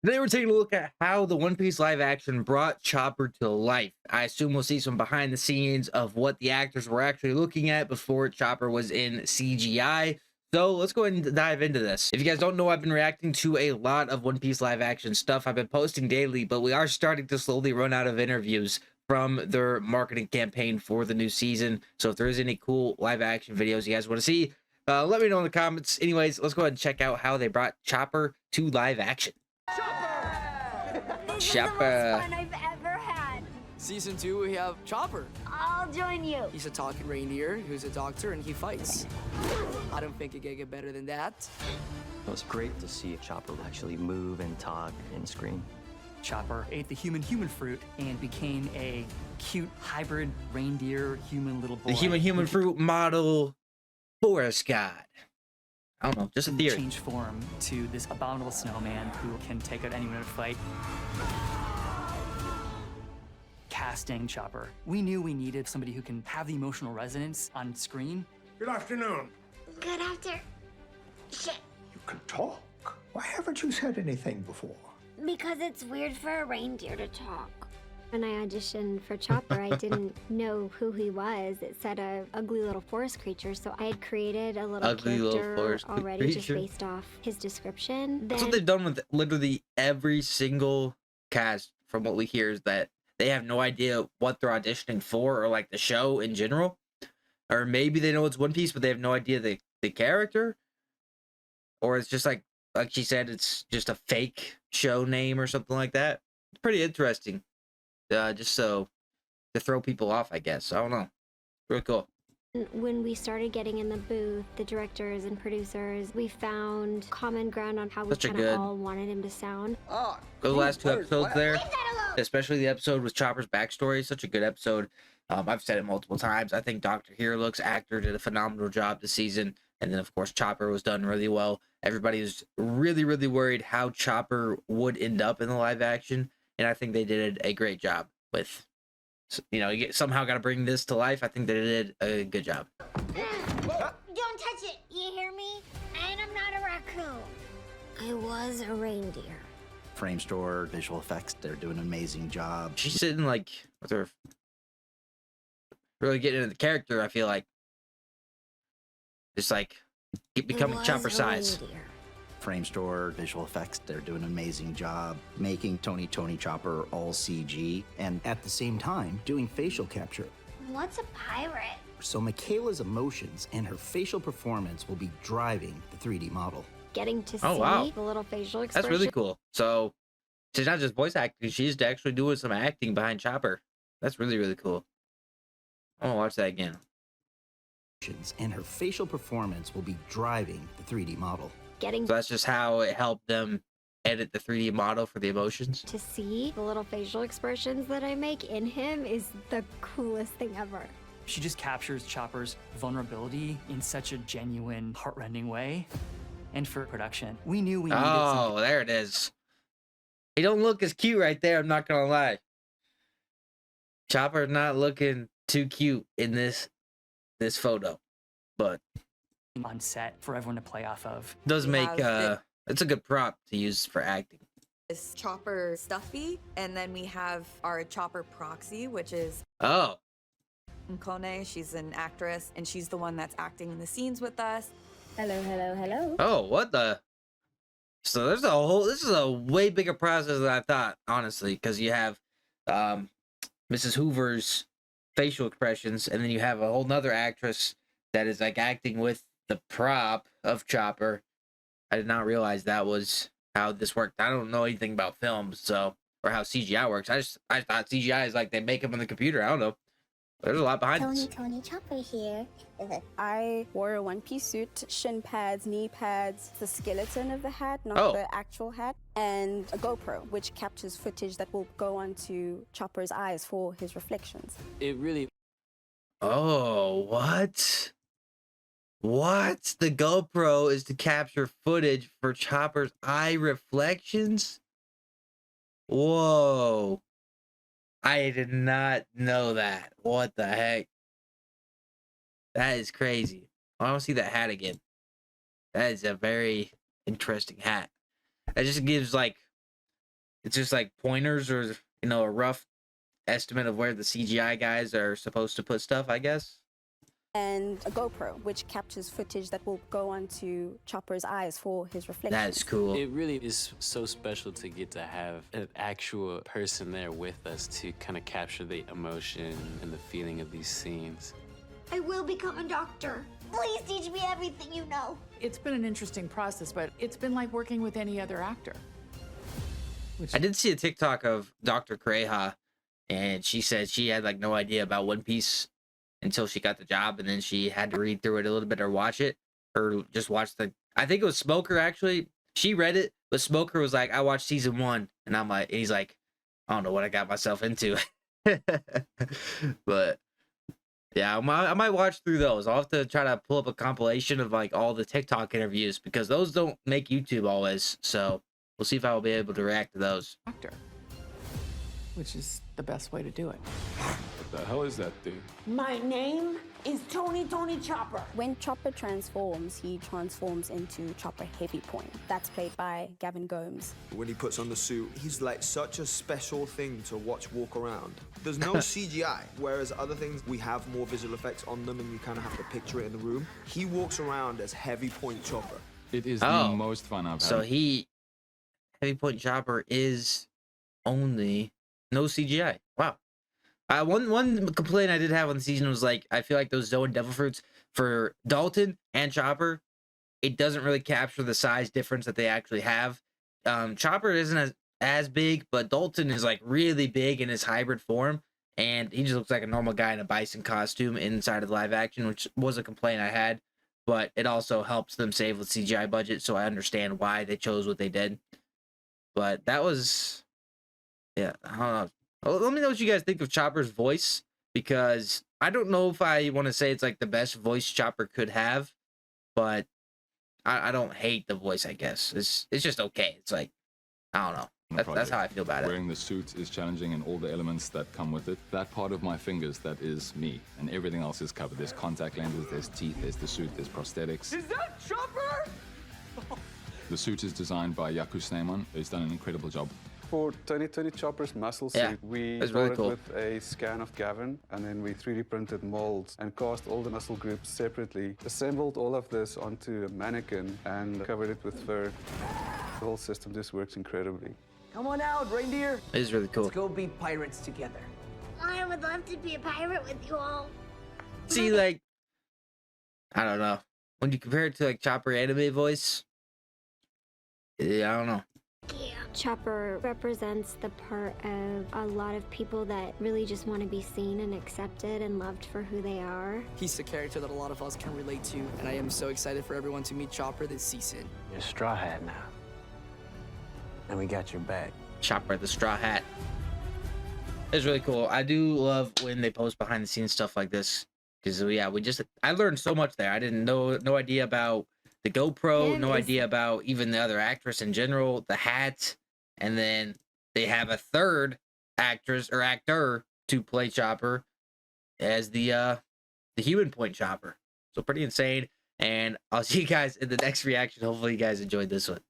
Today we're taking a look at how the One Piece live action brought Chopper to life. I assume we'll see some behind the scenes of what the actors were actually looking at before Chopper was in CGI. So let's go ahead and dive into this. If you guys don't know, I've been reacting to a lot of One Piece live action stuff. I've been posting daily, but we are starting to slowly run out of interviews from their marketing campaign for the new season. So if there is any cool live action videos you guys want to see, let me know in the comments. Anyways, let's go ahead and check out how they brought Chopper to live action. This is the most Chopper. fun I've ever had. Season 2, we have Chopper. I'll join you. He's a talking reindeer who's a doctor and he fights. I don't think it can get better than that. It was great to see Chopper actually move and talk in screen. Chopper ate the human fruit and became a cute hybrid reindeer human little boy. The human fruit model forest god. I don't know, just a Who theory. changed form to this abominable snowman who can take out anyone in a fight. Casting Chopper. We knew we needed somebody who can have the emotional resonance on screen. Good afternoon. Good after. Shit. You can talk. Why haven't you said anything before? Because it's weird for a reindeer to talk. When I auditioned for Chopper, I didn't know who he was. It said a ugly little forest creature, so I had created a little Ugly little character forest already just creature. based off his description. That's Then what they've done with literally every single cast from what we hear is that they have no idea what they're auditioning for or like the show in general. Or maybe they know it's One Piece, but they have no idea the character. Or it's just like she said, it's just a fake show name or something like that. It's pretty interesting. Just so to throw people off, I guess. I don't know. Really cool. when we started getting in the booth, the directors and producers, we found common ground on how we Such a kind of good- all wanted him to sound. Ah, Go the last two episodes there. Leave that alone! Especially the episode with Chopper's backstory. Such a good episode. I've said it multiple times. I think Dr. Hero's actor did a phenomenal job this season. And then, of course, Chopper was done really well. Everybody was really, really worried how Chopper would end up in the live action. And I think they did a great job with, you somehow got to bring this to life. I think they did a good job. Don't touch it, you hear me? And I'm not a raccoon. I was a reindeer. Frame store, visual effects, they're doing an amazing job. She's sitting like with her really getting into the character, I feel like. Just like becoming I was Chopper a size. reindeer. Frame store, visual effects, they're doing an amazing job making Tony Chopper all CG and at the same time doing facial capture. What's a pirate? So Michaela's emotions and her facial performance will be driving the 3D model. Getting to Oh, see wow. the little facial That's expression. really cool. So she's not just voice acting, she's actually doing some acting behind Chopper. That's really, really cool. I want to watch that again. And her facial performance will be driving the 3D model. Getting So that's just how it helped them edit the 3D model for the emotions. to see the little facial expressions that I make in him is the coolest thing ever. She just captures Chopper's vulnerability in such a genuine, heartrending way. And for production, we knew we needed Oh, there it is. He don't look as cute right there, I'm not gonna lie. Chopper's not looking too cute in this photo, but something on set for everyone to play off of. does We make have it's a good prop to use for acting. This Chopper Stuffy, and then we have our Chopper Proxy, which is Oh, Nkone. She's an actress, and she's the one that's acting in the scenes with us. Hello, hello, hello. oh, what the? So this is a way bigger process than I thought, honestly, because you have Mrs. Hoover's facial expressions, and then you have a whole nother actress that is like acting with the prop of Chopper. I did not realize that was how this worked. I don't know anything about films, so or how CGI works. I thought CGI is like they make them on the computer. I don't know. There's a lot behind this. Tony Chopper here. I wore a one-piece suit, shin pads, knee pads, the skeleton of the hat, not Oh. the actual hat, and a GoPro, which captures footage that will go onto Chopper's eyes for his reflections. it really Oh, what? What? The GoPro is to capture footage for Chopper's eye reflections? Whoa. I did not know that. What the heck? That is crazy. I want to see that hat again. That is a very interesting hat. That just gives like it's just like pointers or a rough estimate of where the CGI guys are supposed to put stuff, I guess. And a GoPro, which captures footage that will go onto Chopper's eyes for his reflection. That's cool. It really is so special to get to have an actual person there with us to kind of capture the emotion and the feeling of these scenes. I will become a doctor. Please teach me everything you know. It's been an interesting process, but it's been like working with any other actor. I did see a TikTok of Dr. Kureha, and she said she had like no idea about One Piece until she got the job, and then she had to read through it a little bit or watch it, or just watch I think it was Smoker actually. She read it, but Smoker was like, I watched season 1, and he's like, I don't know what I got myself into. But yeah, I might watch through those. I'll have to try to pull up a compilation of like all the TikTok interviews, because those don't make YouTube always. So we'll see if I will be able to react to those. Actor, which is the best way to do it. What the hell is that thing? My name is Tony Chopper. When Chopper transforms, he transforms into Chopper Heavy Point. That's played by Gavin Gomes. When he puts on the suit, he's like such a special thing to watch walk around. There's no CGI, whereas other things, we have more visual effects on them and you kind of have to picture it in the room. He walks around as Heavy Point Chopper. It is the most fun I've had. So Heavy Point Chopper is only no CGI. Wow. One complaint I did have on the season was like, I feel like those Zoan Devil Fruits for Dalton and Chopper, it doesn't really capture the size difference that they actually have. Chopper isn't as big, but Dalton is like really big in his hybrid form, and he just looks like a normal guy in a bison costume inside of live action, which was a complaint I had, but it also helps them save with CGI budget, so I understand why they chose what they did. But that was, yeah, I don't know. Let me know what you guys think of Chopper's voice, because I don't know if I want to say it's like the best voice Chopper could have, but I don't hate the voice, I guess. It's just okay. It's like, I don't know. That's how I feel about it. Wearing the suit is challenging, and all the elements that come with it. That part of my fingers, that is me, and everything else is covered. There's contact lenses, there's teeth, there's the suit, there's prosthetics. Is that Chopper? The suit is designed by Jaco Snyman. He's done an incredible job. For Tony Chopper's muscle Yeah, suit, we that's started really cool. with a scan of Gavin, and then we 3D printed molds and cast all the muscle groups separately, assembled all of this onto a mannequin, and covered it with fur. The whole system just works incredibly. Come on out, reindeer. It is really cool. Let's go be pirates together. I would love to be a pirate with you all. See, like, I don't know. When you compare it to like Chopper anime voice, yeah, I don't know. Chopper represents the part of a lot of people that really just want to be seen and accepted and loved for who they are. He's a character that a lot of us can relate to, and I am so excited for everyone to meet Chopper this season. You're Straw Hat now. And we got your back. Chopper the Straw Hat. It's really cool. I do love when they post behind the scenes stuff like this, because yeah, I learned so much there. I didn't know, no idea about the GoPro, Yeah, no idea about even the other actress in general, the hat, and then they have a third actress or actor to play Chopper as the Human Point Chopper. So pretty insane. And I'll see you guys in the next reaction. Hopefully you guys enjoyed this one.